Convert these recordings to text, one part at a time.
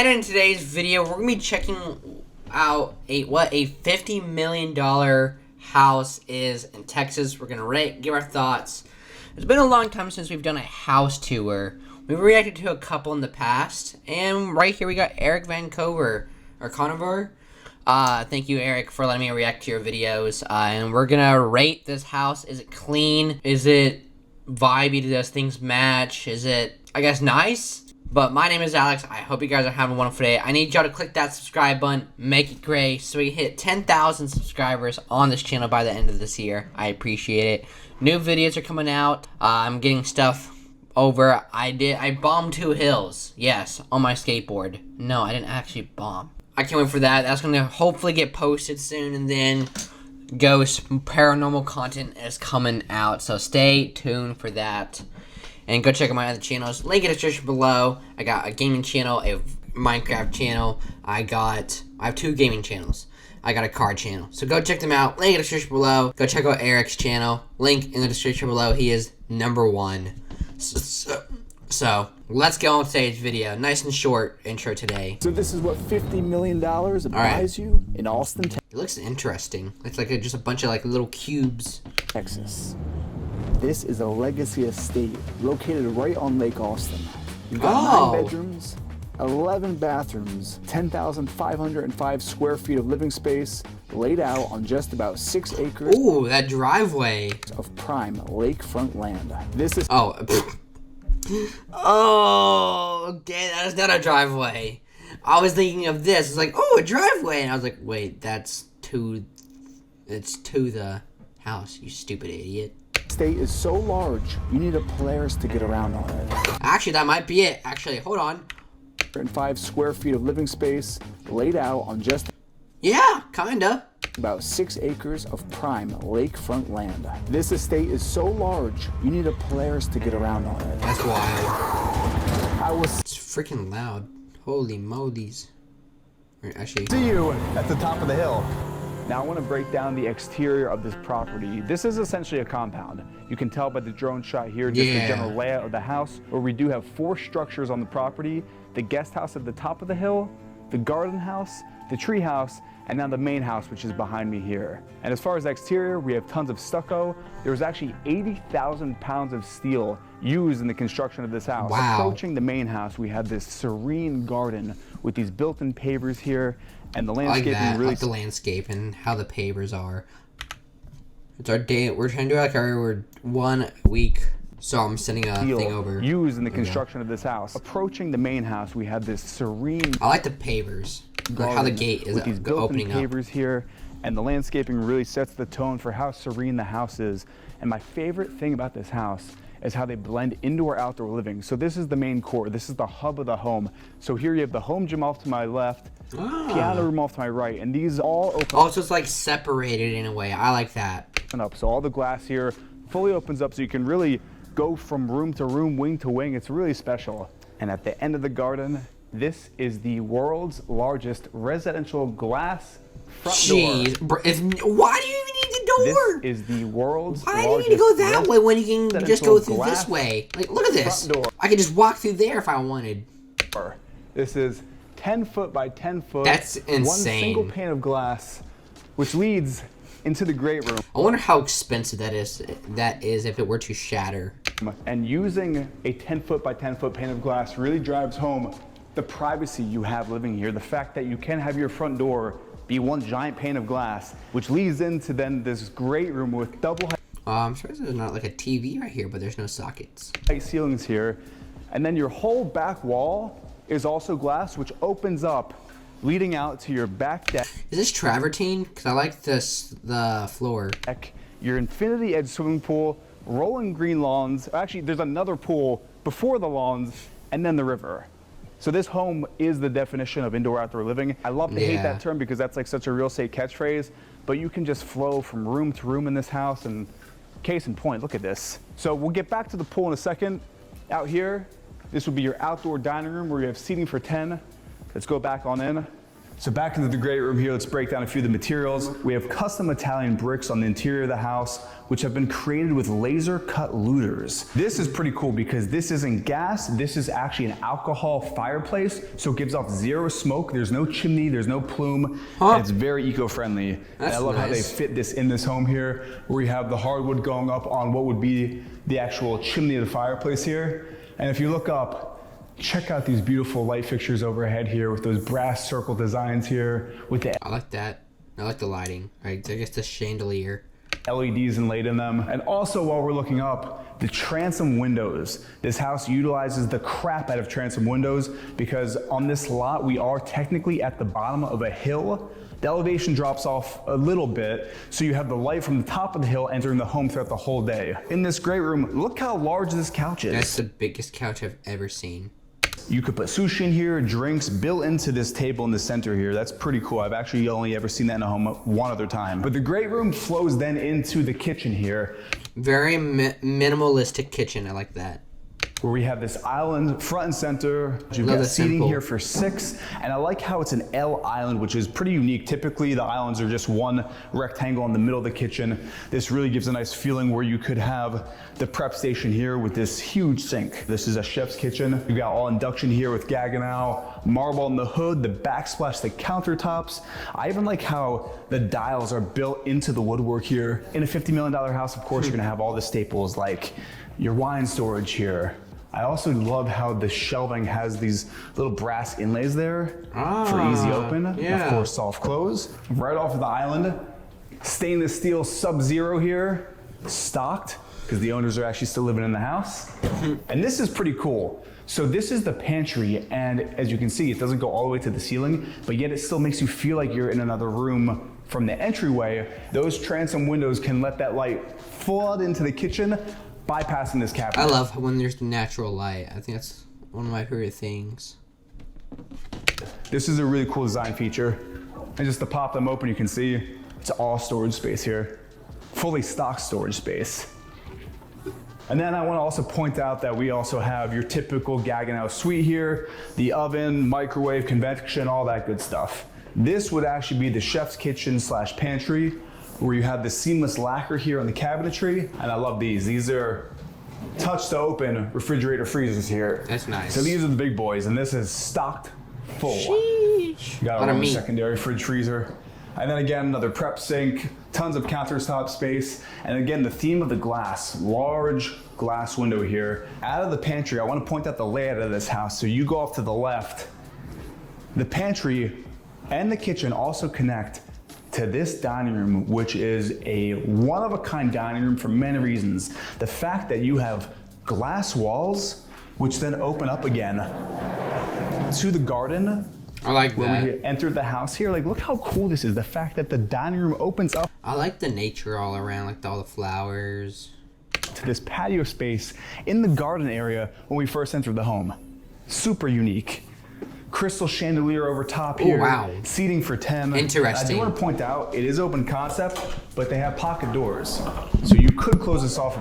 And in today's video, we're gonna be checking out what a $50 million house is in Texas. We're gonna give our thoughts. It's been a long time since we've done a house tour. We've reacted to a couple in the past, and right here we got Eric Conover. Thank you, Eric, for letting me react to your videos. And we're gonna rate this house. Is it clean? Is it vibey? Does things match? Is it, I guess, nice? But my name is Alex. I hope you guys are having a wonderful day. I need y'all to click that subscribe button, make it gray, so we hit 10,000 subscribers on this channel by the end of this year. I appreciate it. New videos are coming out. I'm getting stuff over. I bombed 2 hills. Yes, on my skateboard. No, I didn't actually bomb. I can't wait for that. That's going to hopefully get posted soon, and then ghost paranormal content is coming out. So stay tuned for that. And go check out my other channels. Link in the description below. I got a gaming channel, a Minecraft channel. I have 2 gaming channels. I got a card channel. So go check them out. Link in the description below. Go check out Eric's channel. Link in the description below. He is #1. So let's go on today's video. Nice and short intro today. So this is what $50 million buys you in Austin, It looks interesting. It's like just a bunch of like little cubes. Texas. This is a legacy estate located right on Lake Austin. You've got 9 bedrooms, 11 bathrooms, 10,505 square feet of living space, laid out on just about 6 acres. Ooh, that driveway of prime lakefront land. This is okay, that is not a driveway. I was thinking of this. It's like, oh, a driveway, and I was like, wait, it's to the house. You stupid idiot. Estate is so large, you need a Polaris to get around on it. Actually, that might be it. Actually, hold on. 5 square feet of living space, laid out on just kinda about 6 acres of prime lakefront land. This estate is so large, you need a Polaris to get around on it. That's wild. It's freaking loud. Holy molies. Actually, see you at the top of the hill. Now I want to break down the exterior of this property. This is essentially a compound. You can tell by the drone shot here just the general layout of the house, where we do have 4 structures on the property: the guest house at the top of the hill, the garden house, the tree house, and now the main house, which is behind me here. And as far as exterior, we have tons of stucco. There was actually 80,000 pounds of steel used in the construction of this house. Wow. Approaching the main house, we have this serene garden with these built-in pavers here, and the landscaping I really like the landscape and how the pavers are. It's our day. We're trying to do like our 1 week. So I'm sending a thing over. Used in the construction of this house. Approaching the main house, we have this serene. I like the pavers. Like how the gate is with these built-in opening up. pavers here, and the landscaping really sets the tone for how serene the house is. And my favorite thing about this house is how they blend indoor-outdoor living. So this is the main core. This is the hub of the home. So here you have the home gym off to my left, piano room off to my right, and these all open. Also, it's like separated in a way. I like that. Up. So all the glass here fully opens up, so you can really go from room to room, wing to wing. It's really special. And at the end of the garden, this is the world's largest residential glass front door. Why do you even need the door? This is the world's Why largest. do you need to go that way when you can just go through this way? Like, look at this. Door. I could just walk through there if I wanted. This is 10 foot by 10 foot. That's insane. One single pane of glass, which leads into the great room. I wonder how expensive that is if it were to shatter. And using a 10 foot by 10 foot pane of glass really drives home the privacy you have living here. The fact that you can have your front door be one giant pane of glass, which leads into then this great room with double height. I'm surprised there's not like a TV right here, but there's no sockets. Ceilings here. And then your whole back wall is also glass, which opens up, leading out to your back deck. Is this travertine? Because I like the floor. Your infinity edge swimming pool, rolling green lawns. Actually, there's another pool before the lawns, and then the river. So this home is the definition of indoor-outdoor living. I love to hate that term because that's like such a real estate catchphrase, but you can just flow from room to room in this house, and case in point, look at this. So we'll get back to the pool in a second. Out here, this will be your outdoor dining room where you have seating for 10. Let's go back on in. So back into the great room here, let's break down a few of the materials. We have custom Italian bricks on the interior of the house, which have been created with laser cut looters. This is pretty cool because this isn't gas, this is actually an alcohol fireplace, so it gives off zero smoke, there's no chimney, there's no plume, and it's very eco-friendly. I love how they fit this in this home here, where we have the hardwood going up on what would be the actual chimney of the fireplace here. And if you look up, check out these beautiful light fixtures overhead here with those brass circle designs here with the I like that. I like the lighting. I guess the chandelier. LEDs inlaid in them. And also, while we're looking up, the transom windows. This house utilizes the crap out of transom windows because on this lot, we are technically at the bottom of a hill. The elevation drops off a little bit, so you have the light from the top of the hill entering the home throughout the whole day. In this great room, look how large this couch is. That's the biggest couch I've ever seen. You could put sushi in here, drinks built into this table in the center here. That's pretty cool. I've actually only ever seen that in a home one other time. But the great room flows then into the kitchen here. Very minimalistic kitchen. I like that. Where we have this island front and center. You've got seating here for 6. And I like how it's an L island, which is pretty unique. Typically the islands are just one rectangle in the middle of the kitchen. This really gives a nice feeling where you could have the prep station here with this huge sink. This is a chef's kitchen. You've got all induction here with Gaggenau, marble on the hood, the backsplash, the countertops. I even like how the dials are built into the woodwork here. In a $50 million house, of course, you're gonna have all the staples like your wine storage here. I also love how the shelving has these little brass inlays there for easy open. Of course, soft close. Right off of the island, stainless steel Sub-Zero here, stocked, because the owners are actually still living in the house. And this is pretty cool. So this is the pantry, and as you can see, it doesn't go all the way to the ceiling, but yet it still makes you feel like you're in another room from the entryway. Those transom windows can let that light flood into the kitchen, bypassing this cabinet. I love when there's natural light. I think that's one of my favorite things. This is a really cool design feature. And just to pop them open, you can see it's all storage space here. Fully stocked storage space. And then I want to also point out that we also have your typical Gaggenau suite here, the oven, microwave, convection, all that good stuff. This would actually be the chef's kitchen / pantry, where you have the seamless lacquer here on the cabinetry. And I love these. These are touch to open refrigerator freezers here. That's nice. So these are the big boys, and this is stocked full. Sheesh. You got a secondary fridge freezer. And then again, another prep sink, tons of countertop space. And again, the theme of the glass, large glass window here. Out of the pantry, I want to point out the layout of this house. So you go off to the left, the pantry and the kitchen also connect to this dining room, which is a one-of-a-kind dining room for many reasons. The fact that you have glass walls, which then open up again to the garden. I like where that. we entered the house here. Like, look how cool this is. The fact that the dining room opens up. I like the nature all around, like all the flowers. To this patio space in the garden area when we first entered the home. Super unique. Crystal chandelier over top here. Oh, wow. Seating for 10. Interesting. I do want to point out, it is open concept, but they have pocket doors. So you could close this off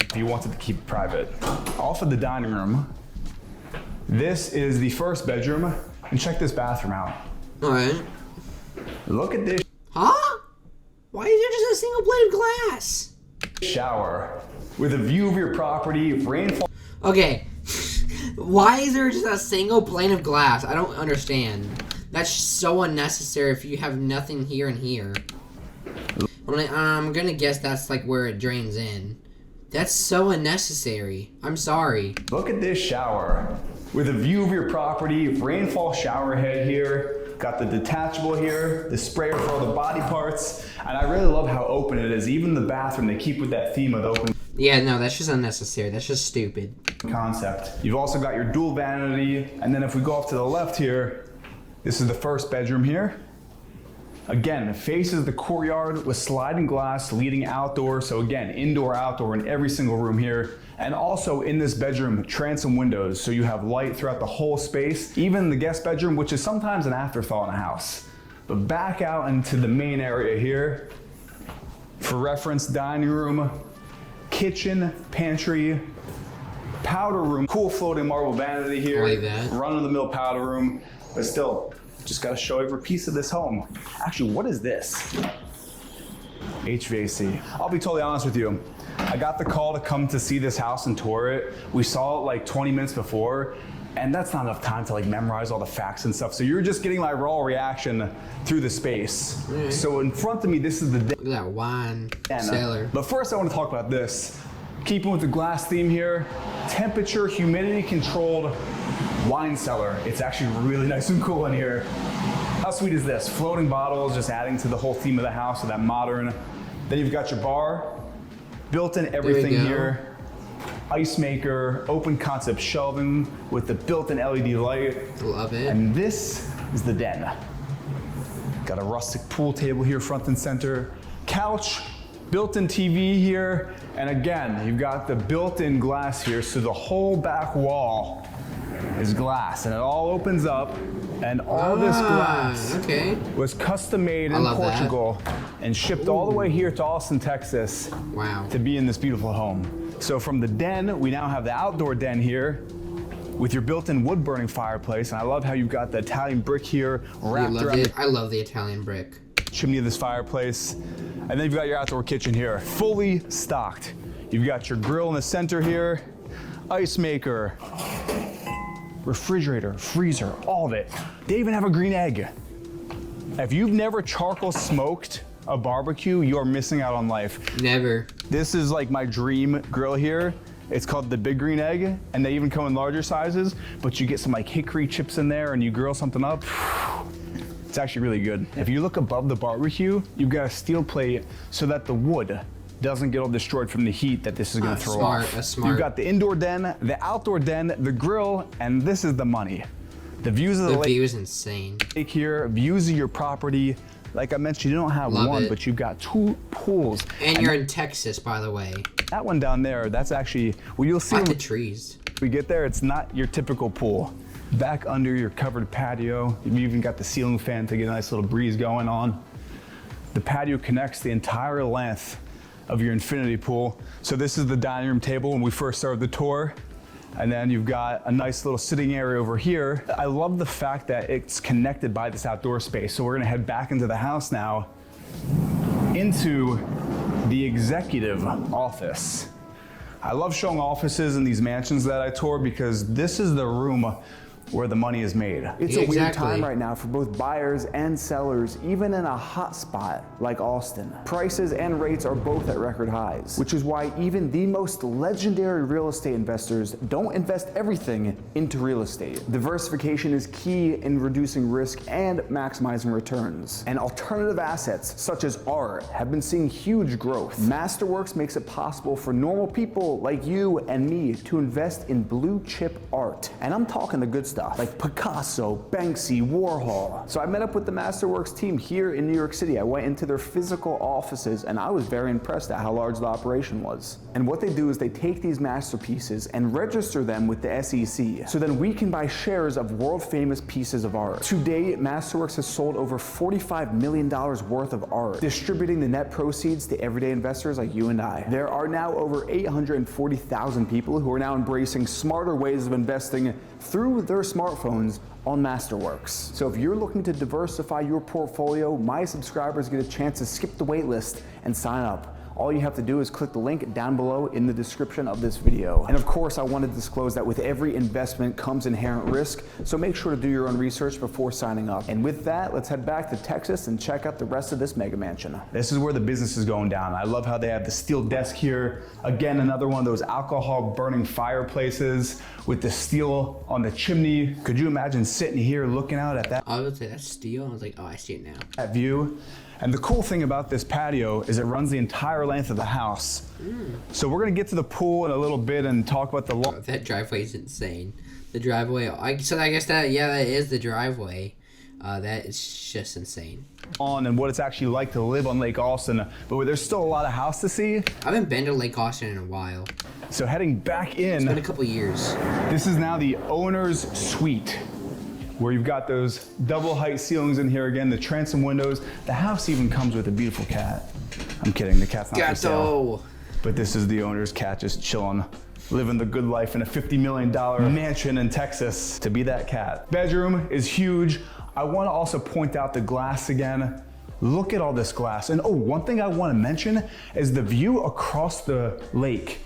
if you wanted to keep it private. Off of the dining room, this is the first bedroom. And check this bathroom out. All right. Look at this. Huh? Why is there just a single blade of glass? Shower with a view of your property, rainfall. Okay. Why is there just a single plane of glass? I don't understand. That's so unnecessary if you have nothing here and here. I'm gonna guess that's like where it drains in. That's so unnecessary. I'm sorry. Look at this shower with a view of your property, rainfall shower head here. Got the detachable here, the sprayer for all the body parts, and I really love how open it is. Even the bathroom, they keep with that theme of open. Yeah, no, that's just unnecessary. That's just stupid. Concept. You've also got your dual vanity, and then if we go off to the left here, this is the first bedroom here. Again, it faces the courtyard with sliding glass leading outdoor. So again, indoor, outdoor in every single room here. And also in this bedroom, transom windows. So you have light throughout the whole space, even the guest bedroom, which is sometimes an afterthought in a house. But back out into the main area here. For reference, dining room, kitchen, pantry, powder room. Cool floating marble vanity here. I like that. Run-of-the-mill powder room, but still, just gotta show every piece of this home. Actually, what is this? HVAC. I'll be totally honest with you. I got the call to come to see this house and tour it. We saw it like 20 minutes before, and that's not enough time to like memorize all the facts and stuff. So you're just getting my raw reaction through the space. Mm-hmm. So in front of me, this is the look at that wine cellar. But first I want to talk about this. Keeping with the glass theme here, temperature, humidity controlled wine cellar. It's actually really nice and cool in here. How sweet is this? Floating bottles, just adding to the whole theme of the house, so that modern. Then you've got your bar, built-in everything here. Ice maker, open concept shelving with the built-in LED light. Love it. And this is the den. Got a rustic pool table here, front and center. Couch, built-in TV here. And again, you've got the built-in glass here, so the whole back wall is glass, and it all opens up. And all this glass was custom made in Portugal and shipped all the way here to Austin, Texas to be in this beautiful home. So from the den, we now have the outdoor den here with your built-in wood burning fireplace. And I love how you've got the Italian brick here wrapped around. I love the Italian brick. Chimney of this fireplace. And then you've got your outdoor kitchen here, fully stocked. You've got your grill in the center here, ice maker, refrigerator, freezer, all of it. They even have a green egg. If you've never charcoal smoked a barbecue, you're missing out on life. Never. This is like my dream grill here. It's called the Big Green Egg, and they even come in larger sizes, but you get some like hickory chips in there and you grill something up. It's actually really good. If you look above the barbecue, you've got a steel plate so that the wood doesn't get all destroyed from the heat that this is gonna throw off. That's smart. You've got the indoor den, the outdoor den, the grill, and this is the money. The views of the lake. The view is insane. Lake here, views of your property. Like I mentioned, you don't have one, but you've got 2 pools. And you're in Texas, by the way. That one down there, that's actually, well, you'll see the trees. When we get there, it's not your typical pool. Back under your covered patio, you even got the ceiling fan to get a nice little breeze going on. The patio connects the entire length of your infinity pool. So this is the dining room table when we first started the tour. And then you've got a nice little sitting area over here. I love the fact that it's connected by this outdoor space. So we're gonna head back into the house now, into the executive office. I love showing offices in these mansions that I tour because this is the room where the money is made. It's a weird time right now for both buyers and sellers, even in a hot spot like Austin. Prices and rates are both at record highs, which is why even the most legendary real estate investors don't invest everything into real estate. Diversification is key in reducing risk and maximizing returns. And alternative assets, such as art, have been seeing huge growth. Masterworks makes it possible for normal people like you and me to invest in blue chip art. And I'm talking the good stuff, like Picasso, Banksy, Warhol. So I met up with the Masterworks team here in New York City. I went into their physical offices and I was very impressed at how large the operation was. And what they do is they take these masterpieces and register them with the SEC. So then we can buy shares of world famous pieces of art. To date, Masterworks has sold over $45 million worth of art, distributing the net proceeds to everyday investors like you and I. There are now over 840,000 people who are now embracing smarter ways of investing through their smartphones on Masterworks. So if you're looking to diversify your portfolio, my subscribers get a chance to skip the wait list and sign up. All you have to do is click the link down below in the description of this video. And of course, I want to disclose that with every investment comes inherent risk, so make sure to do your own research before signing up. And with that, let's head back to Texas and check out the rest of this mega mansion. This is where the business is going down. I love how they have the steel desk here. Again, another one of those alcohol burning fireplaces with the steel on the chimney. Could you imagine sitting here looking out at that? I would say that's steel. I was like, oh, I see it now. That view. And the cool thing about this patio is it runs the entire length of the house. So we're gonna get to the pool in a little bit and talk about the Oh, that driveway is insane. The driveway, so I guess that is the driveway. That is just insane. And what it's actually like to live on Lake Austin, but there's still a lot of house to see. I haven't been to Lake Austin in a while. So heading back in. It's been a couple years. This is now the owner's suite, where you've got those double height ceilings in here again, the transom windows. The house even comes with a beautiful cat. I'm kidding, the cat's not for sale. But this is the owner's cat just chilling living the good life in a $50 million mansion in Texas to be that cat. Bedroom is huge. I want to also point out the glass again. Look at all this glass. And oh, one thing I want to mention is the view across the lake.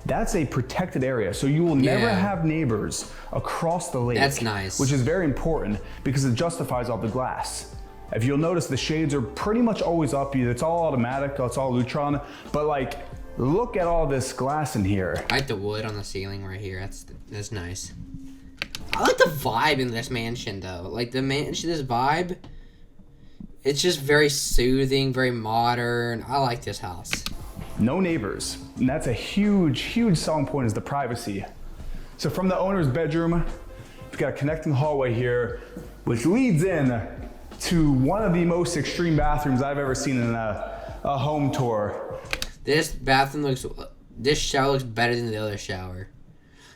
That's a protected area, so you will never have neighbors across the lake. That's nice. Which is very important because it justifies all the glass. If you'll notice, the shades are pretty much always up. It's all automatic, it's all Lutron, but like, look at all this glass in here. I like the wood on the ceiling right here. That's nice. I like the vibe in this mansion though. Like the mansion, this vibe. It's just very soothing, very modern. I like this house. No neighbors. And that's a huge, huge selling point is the privacy. So from the owner's bedroom, we've got a connecting hallway here, which leads in to one of the most extreme bathrooms I've ever seen in a home tour. This shower looks better than the other shower.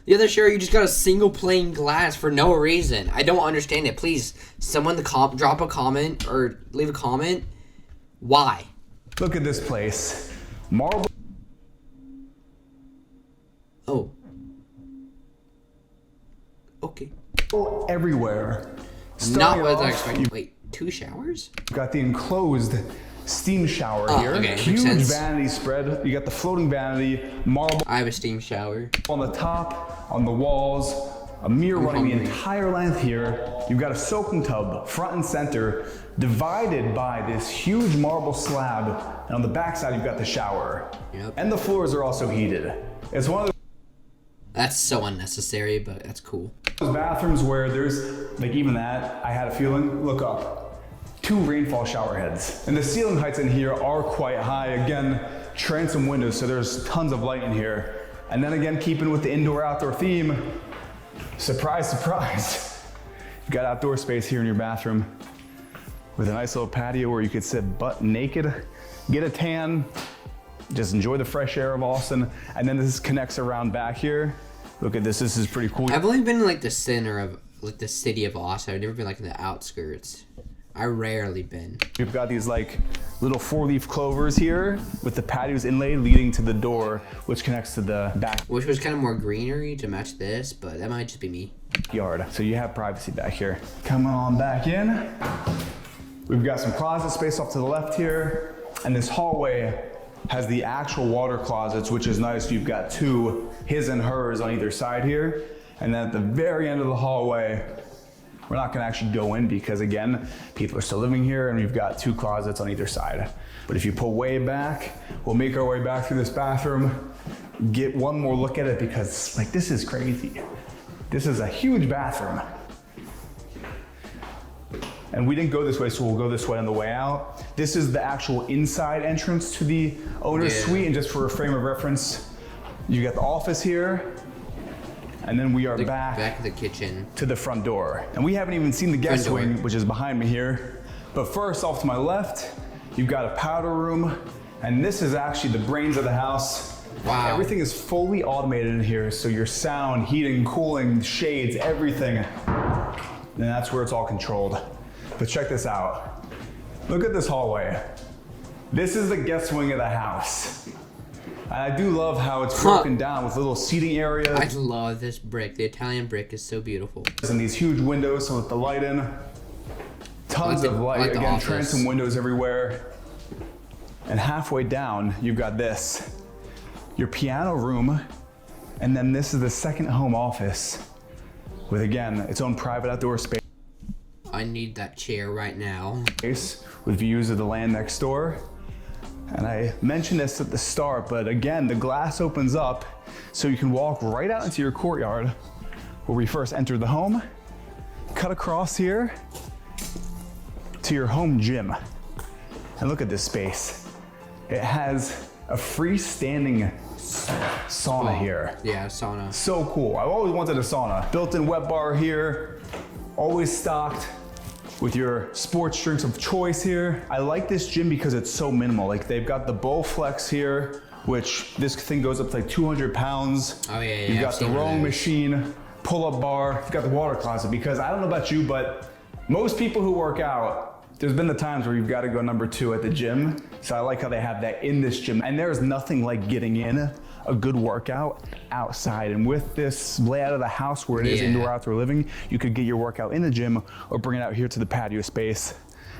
The other shower, you just got a single pane glass for no reason. I don't understand it. Please, someone drop a comment or leave a comment. Why? Look at this place. Marble. Oh. Okay. Everywhere. Not what I was expecting. Wait, 2 showers? You've got the enclosed steam shower here. Okay, huge vanity spread. You got the floating vanity, marble. I have a steam shower. On the top, on the walls, a mirror running the entire length here. You've got a soaking tub, front and center, divided by this huge marble slab. And on the back side, you've got the shower. Yep. And the floors are also heated. It's one of That's so unnecessary, but that's cool. those bathrooms where there's, like even that, I had a feeling, look up. 2 rainfall shower heads. And the ceiling heights in here are quite high. Again, transom windows, so there's tons of light in here. And then again, keeping with the indoor-outdoor theme, surprise, surprise. You've got outdoor space here in your bathroom with a nice little patio where you could sit butt naked, get a tan, just enjoy the fresh air of Austin. And then this connects around back here. Look at this, this is pretty cool. I've only been in like the center of like the city of Austin. I've never been like in the outskirts. I rarely been. We've got these like little 4-leaf clovers here with the patios inlaid leading to the door, which connects to the back. Which was kind of more greenery to match this, but that might just be me. Yard. So you have privacy back here. Come on back in. We've got some closet space off to the left here. And this hallway has the actual water closets, which is nice. You've got 2, his and hers on either side here. And then at the very end of the hallway, we're not gonna actually go in because again, people are still living here and we've got 2 closets on either side. But if you pull way back, we'll make our way back through this bathroom, get one more look at it because like this is crazy. This is a huge bathroom. And we didn't go this way, so we'll go this way on the way out. This is the actual inside entrance to the owner's suite, and just for a frame of reference, you got the office here, and then we are back to the kitchen, to the front door. And we haven't even seen the guest wing, which is behind me here. But first, off to my left, you've got a powder room, and this is actually the brains of the house. Wow. Everything is fully automated in here, so your sound, heating, cooling, shades, everything. And that's where it's all controlled. But check this out. Look at this hallway. This is the guest wing of the house. And I do love how it's broken down with little seating areas. I love this brick. The Italian brick is so beautiful. And these huge windows, so with the light in. Tons of light, again, transom windows everywhere. And halfway down, you've got this. Your piano room, and then this is the second home office with, again, its own private outdoor space. I need that chair right now. With views of the land next door. And I mentioned this at the start, but again, the glass opens up so you can walk right out into your courtyard where we first entered the home, cut across here to your home gym. And look at this space. It has a freestanding sauna here. Yeah, sauna. So cool. I've always wanted a sauna. Built-in wet bar here, always stocked with your sports drinks of choice here. I like this gym because it's so minimal. Like they've got the Bowflex here, which this thing goes up to like 200 pounds. Oh yeah, You've got the rowing machine, pull-up bar. You've got the water closet because I don't know about you, but most people who work out, there's been the times where you've got to go number 2 at the gym. So I like how they have that in this gym. And there's nothing like getting in a good workout outside. And with this layout of the house where it is indoor outdoor living, you could get your workout in the gym or bring it out here to the patio space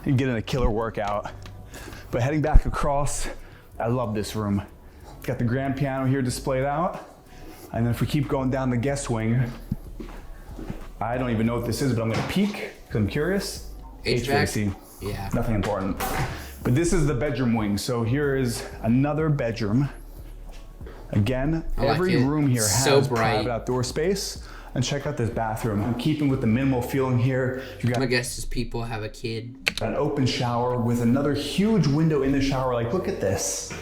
and get in a killer workout. But heading back across, I love this room. Got the grand piano here displayed out. And then if we keep going down the guest wing, I don't even know what this is, but I'm gonna peek because I'm curious. HVAC. Yeah. Nothing important. But this is the bedroom wing. So here is another bedroom. Again, every room here has private outdoor space. And check out this bathroom. I'm keeping with the minimal feeling here. You got, my guess is people have a kid. An open shower with another huge window in the shower. Like, look at this.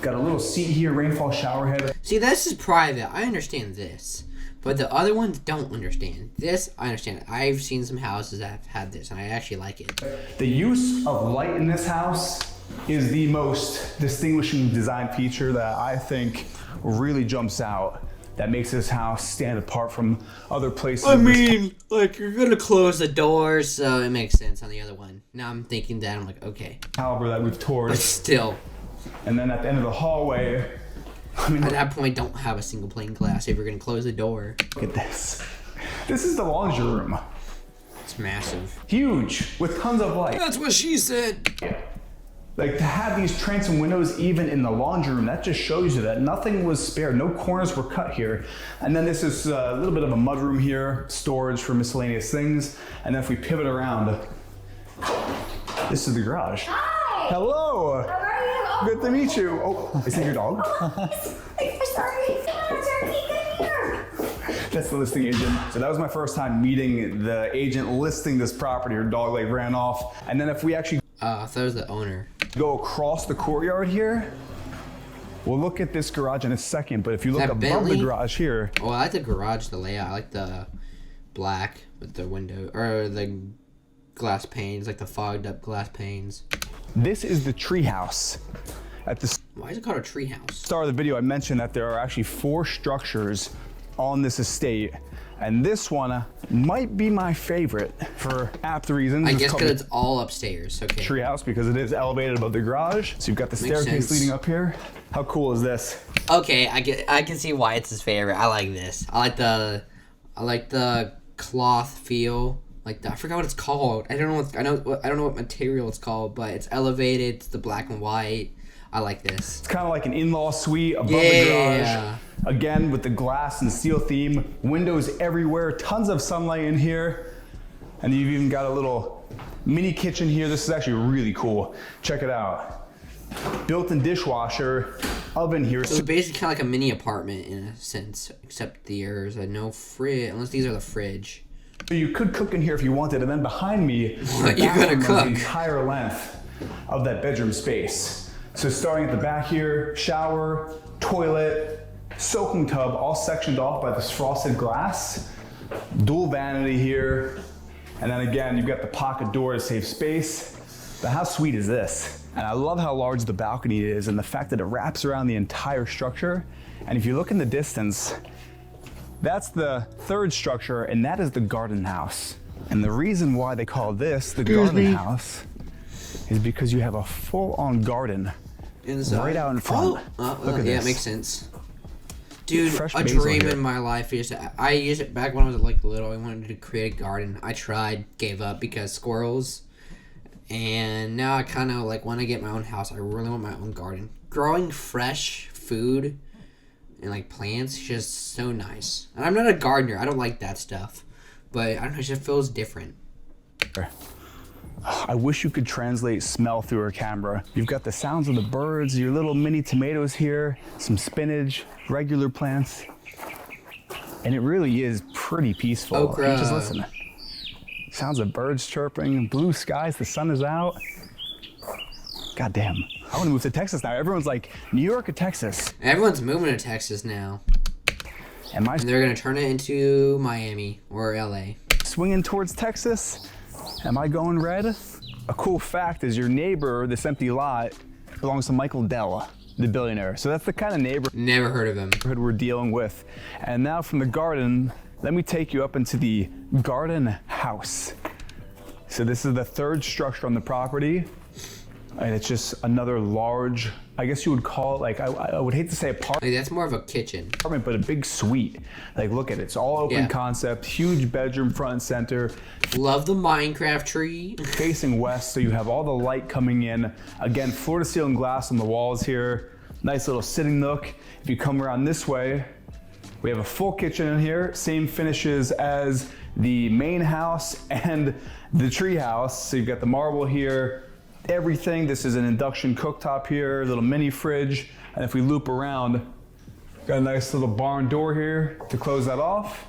Got a little seat here, rainfall shower head. See, this is private. I understand this. But the other ones don't understand. This, I understand. I've seen some houses that have had this, and I actually like it. The use of light in this house is the most distinguishing design feature that I think really jumps out. That makes this house stand apart from other places. I mean, like, you're gonna close the doors, so it makes sense on the other one. Now I'm thinking that, I'm like, okay. Caliber that we've toured. But still. And then at the end of the hallway, I mean, at that point, don't have a single pane glass if you're gonna close the door. Look at this. This is the laundry room. It's massive. Huge, with tons of light. That's what she said. Like, to have these transom windows even in the laundry room, that just shows you that nothing was spared. No corners were cut here. And then this is a little bit of a mudroom here, storage for miscellaneous things. And then if we pivot around, this is the garage. Hi! Hello! How are you? Oh, good to meet you. Oh, is that your dog? I'm sorry. I'm sorry. Come here. That's the listing agent. So that was my first time meeting the agent listing this property. Her dog like ran off. And then if we actually I thought it was the owner. Go across the courtyard here, we'll look at this garage in a second, but if you look above the garage here. Oh, I like the garage, the layout. I like the black with the window, or the glass panes, like the fogged up glass panes. This is the treehouse. Why is it called a treehouse? Start of the video, I mentioned that there are actually 4 structures on this estate. And this one might be my favorite for apt reasons. I guess because it's all upstairs. Okay. Treehouse because it is elevated above the garage. So you've got the staircase leading up here. How cool is this? Okay, I can see why it's his favorite. I like this. I like the cloth feel. Like I forgot what it's called. I don't know what material it's called, but it's elevated. It's the black and white. I like this. It's kind of like an in-law suite above the garage. Again, with the glass and steel theme, windows everywhere, tons of sunlight in here. And you've even got a little mini kitchen here. This is actually really cool. Check it out. Built-in dishwasher, oven here. So it's basically kind of like a mini apartment in a sense, except there's no fridge, unless these are the fridge. So you could cook in here if you wanted, and then behind me, what you're gonna cook? The entire length of that bedroom space. So starting at the back here, shower, toilet, soaking tub, all sectioned off by this frosted glass. Dual vanity here. And then again, you've got the pocket door to save space. But how sweet is this? And I love how large the balcony is and the fact that it wraps around the entire structure. And if you look in the distance, that's the 3rd structure, and that is the garden house. And the reason why they call this the garden house is because you have a full-on garden right out in front. Look at this. It makes sense. Dude, a dream in my life is I used it back when I was like little. I wanted to create a garden. I tried, gave up because squirrels. And now I kind of like want to get my own house. I really want my own garden. Growing fresh food and like plants is just so nice. And I'm not a gardener. I don't like that stuff. But I don't know, it just feels different. I wish you could translate smell through a camera. You've got the sounds of the birds, your little mini tomatoes here, some spinach, regular plants. And it really is pretty peaceful. Okra. Just listen. Sounds of birds chirping, blue skies, the sun is out. God damn. I want to move to Texas now. Everyone's like, New York or Texas? Everyone's moving to Texas now. And they're going to turn it into Miami or LA. Swinging towards Texas. Am I going red? A cool fact is your neighbor, this empty lot, belongs to Michael Dell, the billionaire. So that's the kind of neighborhood Never heard of him. We're dealing with. And now from the garden, let me take you up into the garden house. So this is the 3rd structure on the property. And it's just another large, I guess you would call it, like, I would hate to say apartment. Like, that's more of a kitchen. But a big suite. Like, look at it. It's all open concept, huge bedroom front and center. Love the Minecraft tree. Facing west, so you have all the light coming in. Again, floor to ceiling glass on the walls here. Nice little sitting nook. If you come around this way, we have a full kitchen in here. Same finishes as the main house and the tree house. So you've got the marble here. Everything. This is an induction cooktop here, little mini fridge. And if we loop around, got a nice little barn door here to close that off.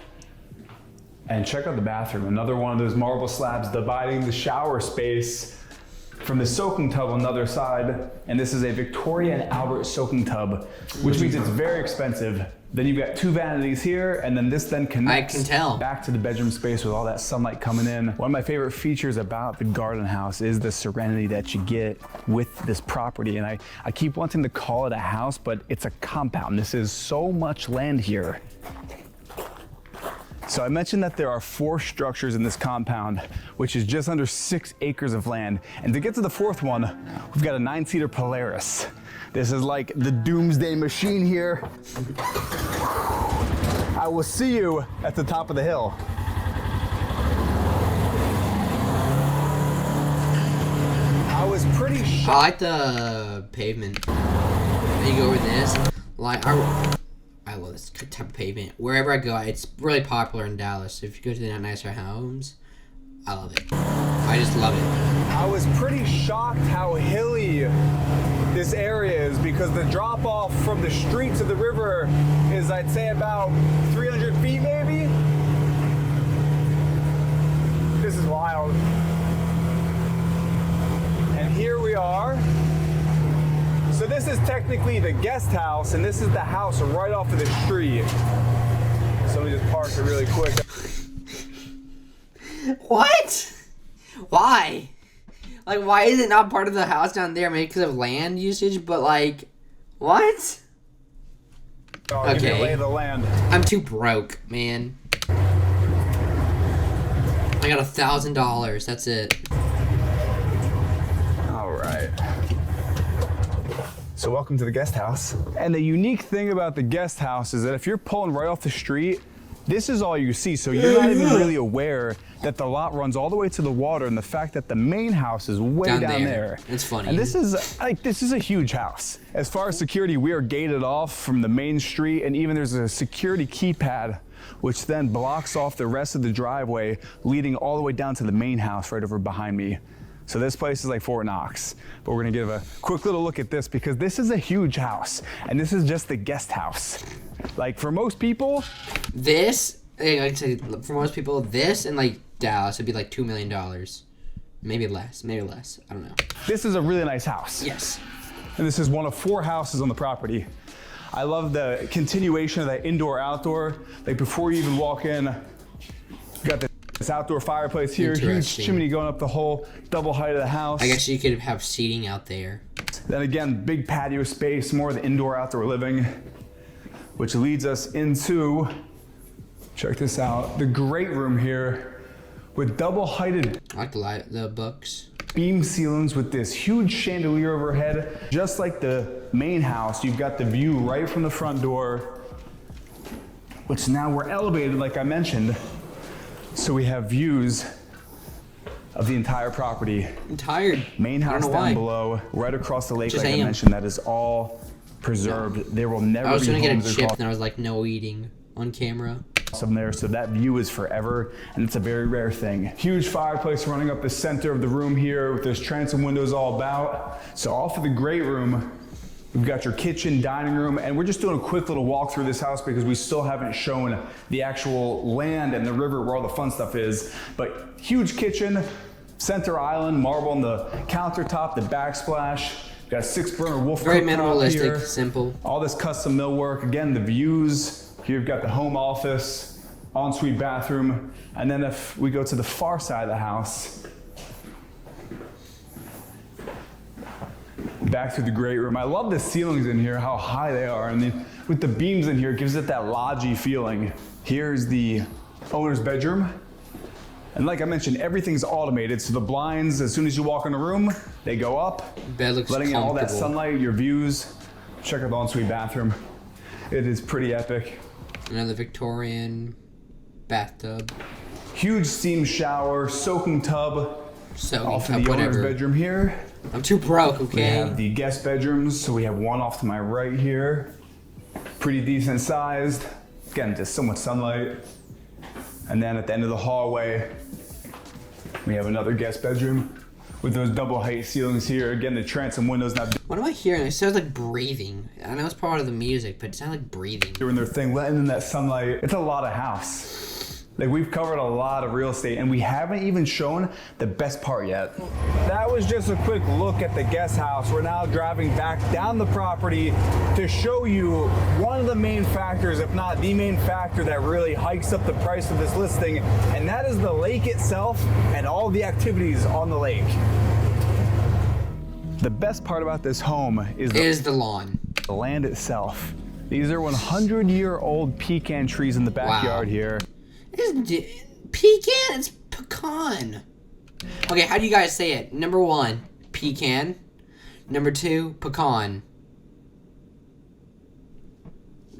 And check out the bathroom. Another one of those marble slabs dividing the shower space from the soaking tub on the other side. And this is a Victoria and Albert soaking tub, which means it's very expensive. Then you've got 2 vanities here, and then this then connects back to the bedroom space with all that sunlight coming in. One of my favorite features about the garden house is the serenity that you get with this property. And I keep wanting to call it a house, but it's a compound. This is so much land here. So I mentioned that there are 4 structures in this compound, which is just under 6 acres of land. And to get to the 4th one, we've got a 9-seater Polaris. This is like the doomsday machine here. I will see you at the top of the hill. I was pretty shocked. I like the pavement. You go over this. Like, I love this type of pavement. Wherever I go, it's really popular in Dallas. If you go to the nicer homes, I love it. I just love it. I was pretty shocked how hilly this area is, because the drop off from the street to the river is, I'd say, about 300 feet maybe. This is wild. And here we are. So this is technically the guest house, and this is the house right off of the street. So let me just park it really quick. What? Why? Like, why is it not part of the house down there? Maybe because of land usage, but like, what? Oh, give me a lay of the land. I'm too broke, man. I got $1,000. That's it. All right. So welcome to the guest house. And the unique thing about the guest house is that if you're pulling right off the street, this is all you see. So you're not even really aware that the lot runs all the way to the water, and the fact that the main house is way down there. It's funny. And this is a huge house. As far as security, we are gated off from the main street, and even there's a security keypad which then blocks off the rest of the driveway, leading all the way down to the main house right over behind me. So this place is like Fort Knox. But we're gonna give a quick little look at this, because this is a huge house, and this is just the guest house. Like, for most people, this, like I said, for most people, this and like Dallas would be like $2 million. Maybe less, I don't know. This is a really nice house. Yes. And this is one of 4 houses on the property. I love the continuation of that indoor-outdoor. Like, before you even walk in, you got this outdoor fireplace here, huge chimney going up the whole double height of the house. I guess you could have seating out there. Then again, big patio space, more of the indoor-outdoor living, which leads us into, check this out, the great room here with double-heighted, I like the books. Beam ceilings with this huge chandelier overhead. Just like the main house, you've got the view right from the front door, which now we're elevated, like I mentioned. So we have views of the entire property. I'm tired. Main house down below, right across the lake, like I mentioned, that is all preserved. No. There will never be homes. I was gonna get a chip, and I was like, no eating on camera. From there, so that view is forever, and it's a very rare thing. Huge fireplace running up the center of the room here with those transom windows all about. So off of the great room, we've got your kitchen, dining room, and we're just doing a quick little walk through this house because we still haven't shown the actual land and the river where all the fun stuff is. But huge kitchen, center island, marble on the countertop, the backsplash. Got a 6-burner Wolf very cooktop minimalistic, here. simple. All this custom millwork. Again, the views. Here you've got the home office, ensuite bathroom, and then if we go to the far side of the house, back to the great room. I love the ceilings in here, how high they are, and with the beams in here, it gives it that lodgy feeling. Here's the owner's bedroom. And like I mentioned, everything's automated, so the blinds, as soon as you walk in the room, they go up, Bed looks letting in all that comfortable. sunlight, your views. Check out the ensuite bathroom. It is pretty epic. Another Victorian bathtub. Huge steam shower, soaking tub. Soaking Off tub, in the owner's whatever. bedroom here. I'm too broke, We okay? have the guest bedrooms, so we have one off to my right here. Pretty decent sized. Again, just so much sunlight. And then at the end of the hallway, we have another guest bedroom with those double height ceilings here. Again, the transom windows not What am I hearing? It sounds like breathing. I know it's part of the music, but it sounds like breathing. doing their thing, letting in that sunlight. It's a lot of house. Like, we've covered a lot of real estate, and we haven't even shown the best part yet. That was just a quick look at the guest house. We're now driving back down the property to show you one of the main factors, if not the main factor, that really hikes up the price of this listing, and that is the lake itself and all the activities on the lake. The best part about this home is the lawn. the land itself. These are 100-year-old pecan trees in the backyard here. It's pecan. It's pecan. Okay, how do you guys say it? Number 1, pecan. Number 2, pecan.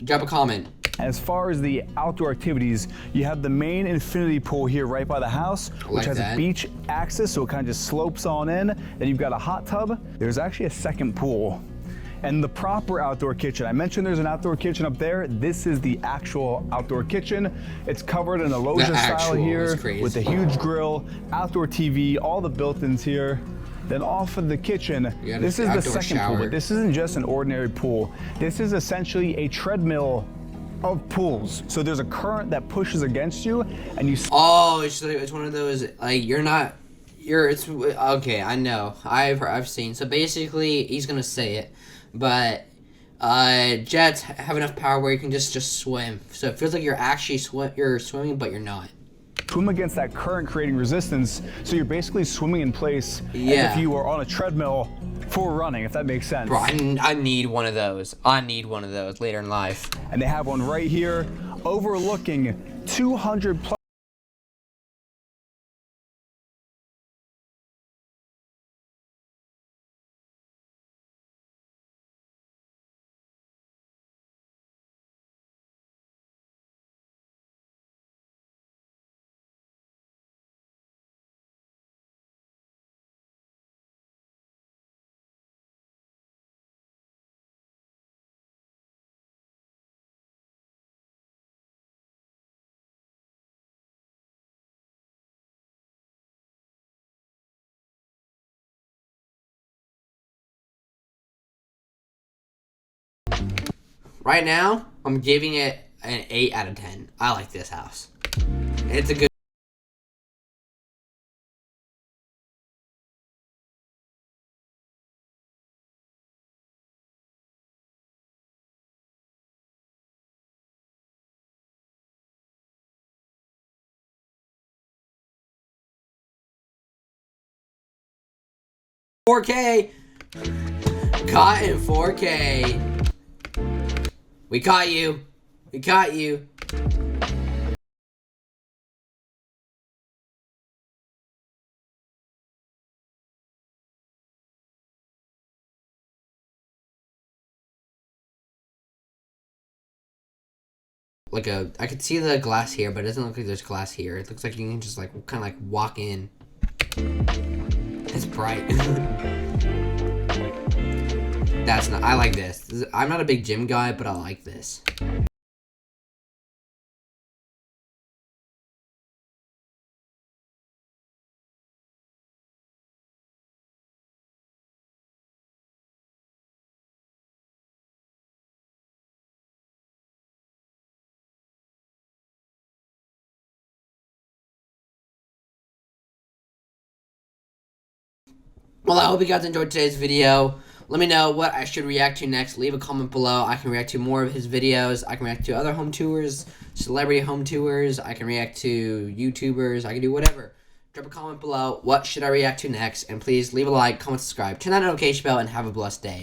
Drop a comment. As far as the outdoor activities, you have the main infinity pool here right by the house, which has that. a beach access, so it kind of just slopes on in. Then you've got a hot tub. There's actually a second pool. And the proper outdoor kitchen. I mentioned there's an outdoor kitchen up there. This is the actual outdoor kitchen. It's covered in a loggia style actual here is crazy. with a huge grill, outdoor TV, all the built-ins here. Then off of the kitchen, Yeah, this is the outdoor second pool, shower. but this isn't just an ordinary pool. This is essentially a treadmill of pools. So there's a current that pushes against you, and you Oh, it's one of those, like, it's, okay, I know. I've seen. So basically, he's gonna say it, but jets have enough power where you can just swim. So it feels like you're actually swimming, but you're not. swim against that current, creating resistance. So you're basically swimming in place as Yeah. if you were on a treadmill for running, if that makes sense. Bro, I need one of those. I need one of those later in life. And they have one right here overlooking 200 plus. Right now, I'm giving it an 8 out of 10. I like this house. It's a good. $4K. Caught in 4K. We caught you. We caught you. I could see the glass here, but it doesn't look like there's glass here. It looks like you can just kind of like walk in. It's bright. That's not, I like this. I'm not a big gym guy, but I like this. Well, I hope you guys enjoyed today's video. Let me know what I should react to next. Leave a comment below. I can react to more of his videos. I can react to other home tours, celebrity home tours. I can react to YouTubers. I can do whatever. Drop a comment below. What should I react to next? And please leave a like, comment, subscribe, turn that notification bell, and have a blessed day.